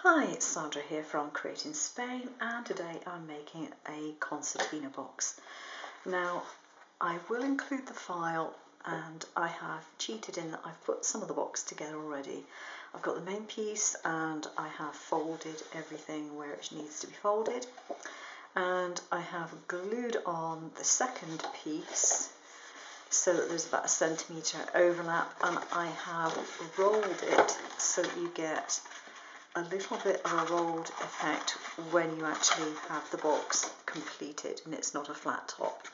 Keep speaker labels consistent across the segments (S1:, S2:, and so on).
S1: Hi, it's Sandra here from Creating Spain, and today I'm making a concertina box. Now, I will include the file, and I have cheated in that I've put some of the box together already. I've got the main piece and I have folded everything where it needs to be folded, and I have glued on the second piece so that there's about 1 centimetre overlap, and I have rolled it so that you get a little bit of a rolled effect when you actually have the box completed and it's not a flat top.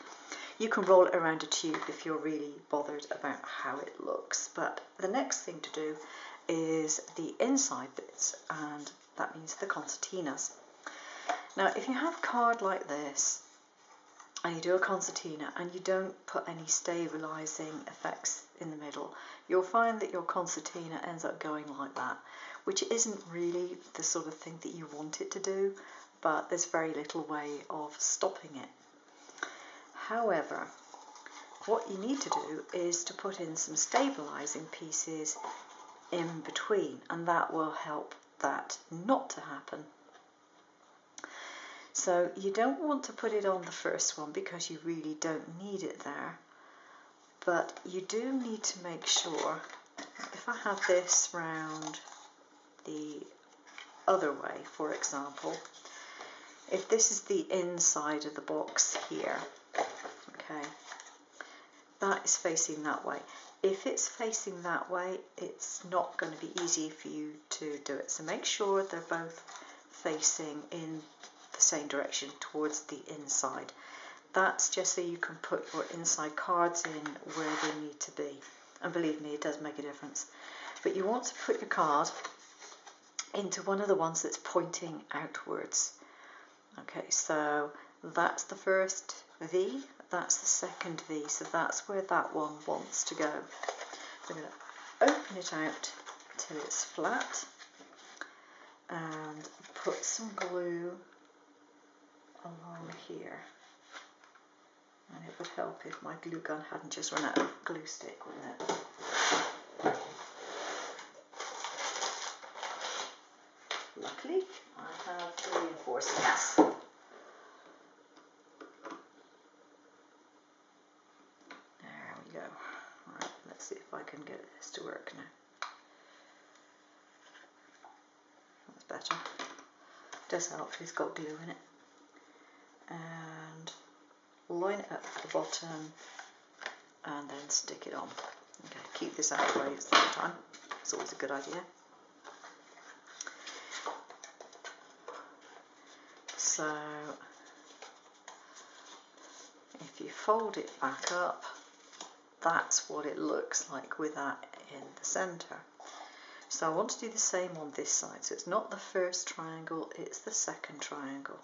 S1: You can roll it around a tube if you're really bothered about how it looks, but the next thing to do is the inside bits, and that means the concertinas. Now, if you have a card like this and you do a concertina and you don't put any stabilising effects in the middle, you'll find that your concertina ends up going like that, which isn't really the sort of thing that you want it to do, but there's very little way of stopping it. However, what you need to do is to put in some stabilising pieces in between, and that will help that not to happen. So you don't want to put it on the first one because you really don't need it there, but you do need to make sure, if I have this round the other way, for example, if this is the inside of the box here, okay, that is facing that way. If it's facing that way, it's not going to be easy for you to do it. So make sure they're both facing in the same direction towards the inside. That's just so you can put your inside cards in where they need to be. And believe me, it does make a difference. But you want to put your card into one of the ones that's pointing outwards. Okay, so that's the first V, that's the second V, so that's where that one wants to go. So I'm going to open it out till it's flat and put some glue along here. And it would help if my glue gun hadn't just run out of glue stick, wouldn't it? Luckily, I have reinforcements. There we go. Right, let's see if I can get this to work now. That's better. It does help if it's got glue in it. And line it up at the bottom and then stick it on. Okay, keep this out of the way at the same time. It's always a good idea. So if you fold it back up, that's what it looks like with that in the centre. So I want to do the same on this side. So it's not the first triangle, it's the second triangle.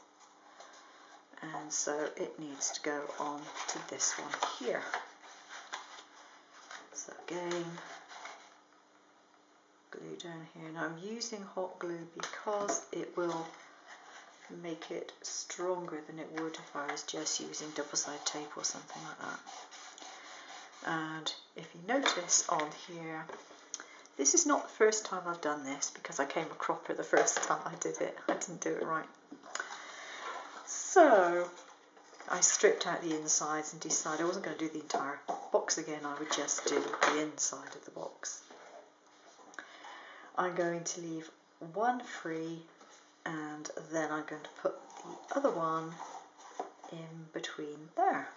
S1: And so it needs to go on to this one here. So again, glue down here. Now I'm using hot glue because it will make it stronger than it would if I was just using double-sided tape or something like that. And if you notice on here, this is not the first time I've done this because I came a cropper the first time I did it. I didn't do it right. So I stripped out the insides and decided I wasn't going to do the entire box again, I would just do the inside of the box. I'm going to leave one free, and then I'm going to put the other one in between there.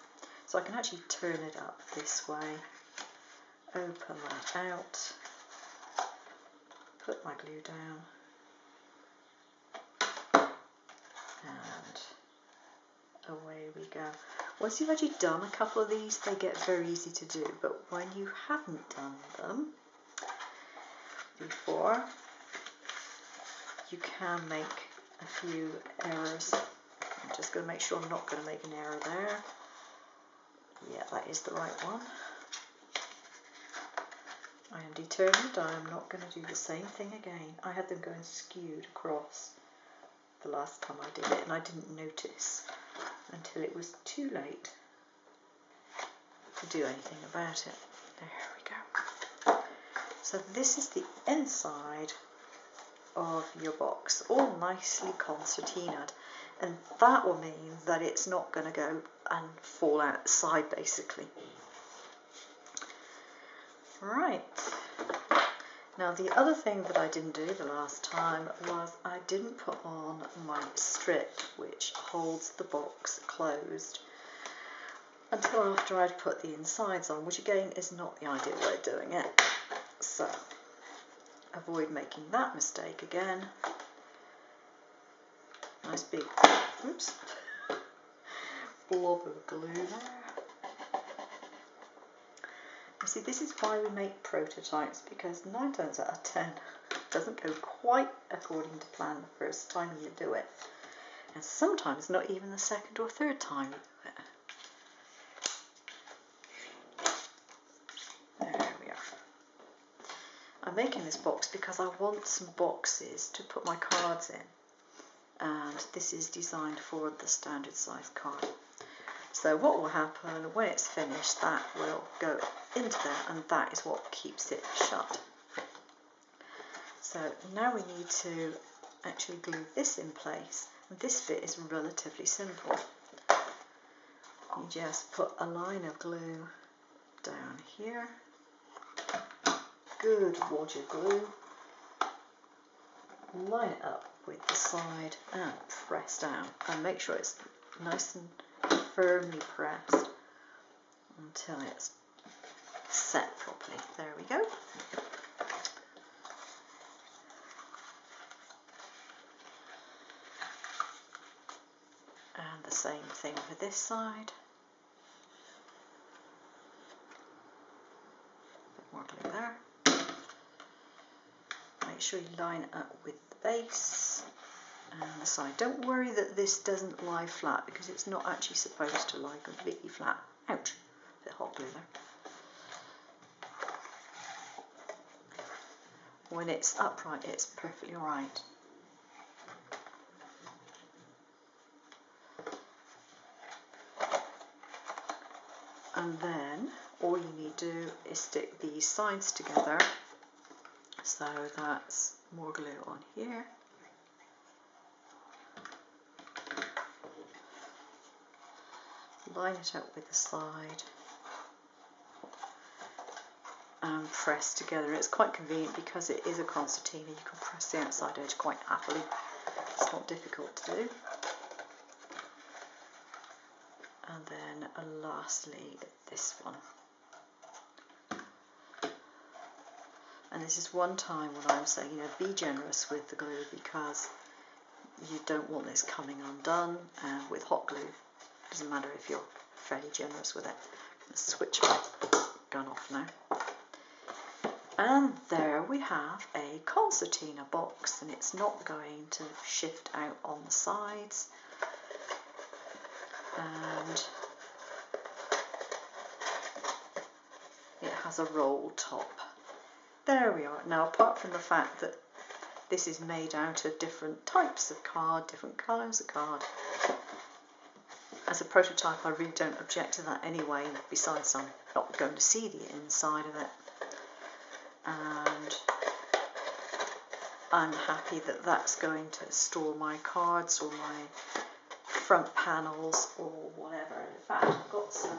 S1: So I can actually turn it up this way, open that out, put my glue down, and away we go. Once you've actually done a couple of these, they get very easy to do, but when you haven't done them before, you can make a few errors. I'm just going to make sure I'm not going to make an error there. Yeah, that is the right one. I am determined I am not going to do the same thing again. I had them going skewed across the last time I did it, and I didn't notice until it was too late to do anything about it. There we go. So this is the inside of your box, all nicely concertinaed, and that will mean that it's not going to go and fall out the side basically. Right, now the other thing that I didn't do the last time was I didn't put on my strip which holds the box closed until after I'd put the insides on, which again is not the ideal way of doing it. So avoid making that mistake again. Nice big, oops, blob of glue there. You see, this is why we make prototypes, because 9 times out of 10 it doesn't go quite according to plan the first time you do it, and sometimes not even the second or third time you do it. There we are. I'm making this box because I want some boxes to put my cards in, and this is designed for the standard size card. So what will happen when it's finished, that will go into there, and that is what keeps it shut. So now we need to actually glue this in place, and this bit is relatively simple. You just put a line of glue down here, good water glue, line it up with the side and press down, and make sure it's nice and firmly pressed until it's set properly. There we go. And the same thing for this side. A bit more glue there. Make sure you line it up with the base and the side. Don't worry that this doesn't lie flat, because it's not actually supposed to lie completely flat. Ouch, a bit hot glue there. When it's upright, it's perfectly alright. And then all you need to do is stick these sides together. So that's more glue on here. Line it up with the side and press together. It's quite convenient because it is a concertina. You can press the outside edge quite happily. It's not difficult to do. And then lastly, this one. And this is one time when I'm saying, be generous with the glue, because you don't want this coming undone. And with hot glue, it doesn't matter if you're fairly generous with it. Let's switch my gun off now. And there we have a concertina box, and it's not going to shift out on the sides. And it has a roll top. There we are. Now, apart from the fact that this is made out of different types of card, different colours of card, as a prototype I really don't object to that anyway, besides I'm not going to see the inside of it. And I'm happy that that's going to store my cards or my front panels or whatever. In fact, I've got some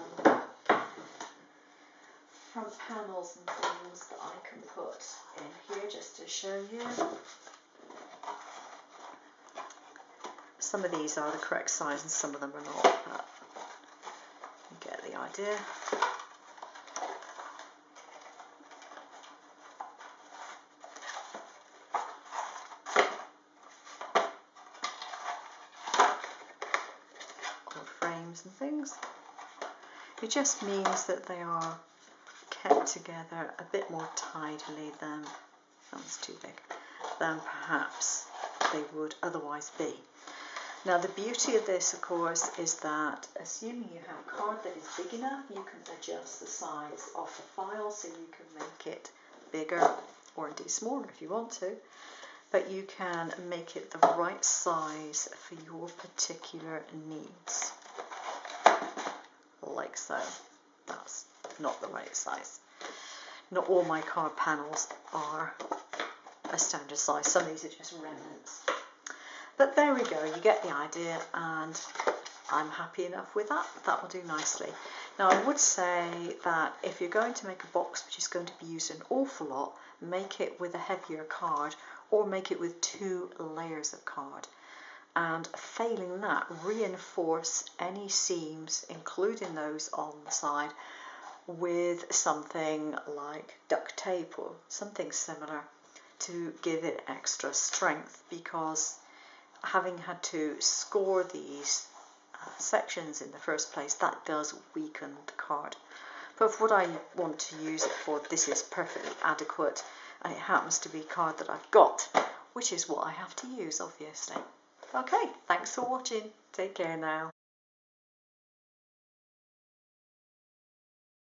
S1: front panels and things that I can put in here just to show you. Some of these are the correct size and some of them are not, but you get the idea. Old frames and things. It just means that they are kept together a bit more tidily than, that's too big, than perhaps they would otherwise be. Now the beauty of this, of course, is that assuming you have a card that is big enough, you can adjust the size of the file so you can make it bigger or indeed smaller if you want to, but you can make it the right size for your particular needs, like so. That's not the right size. Not all my card panels are a standard size. Some of these are just remnants. But there we go, you get the idea, and I'm happy enough with that. That will do nicely. Now I would say that if you're going to make a box which is going to be used an awful lot, make it with a heavier card or make it with 2 layers of card. And failing that, reinforce any seams, including those on the side, with something like duct tape or something similar to give it extra strength, because having had to score these sections in the first place, that does weaken the card. But for what I want to use it for, this is perfectly adequate, and it happens to be card that I've got, which is what I have to use, obviously. Okay, thanks for watching. Take care now.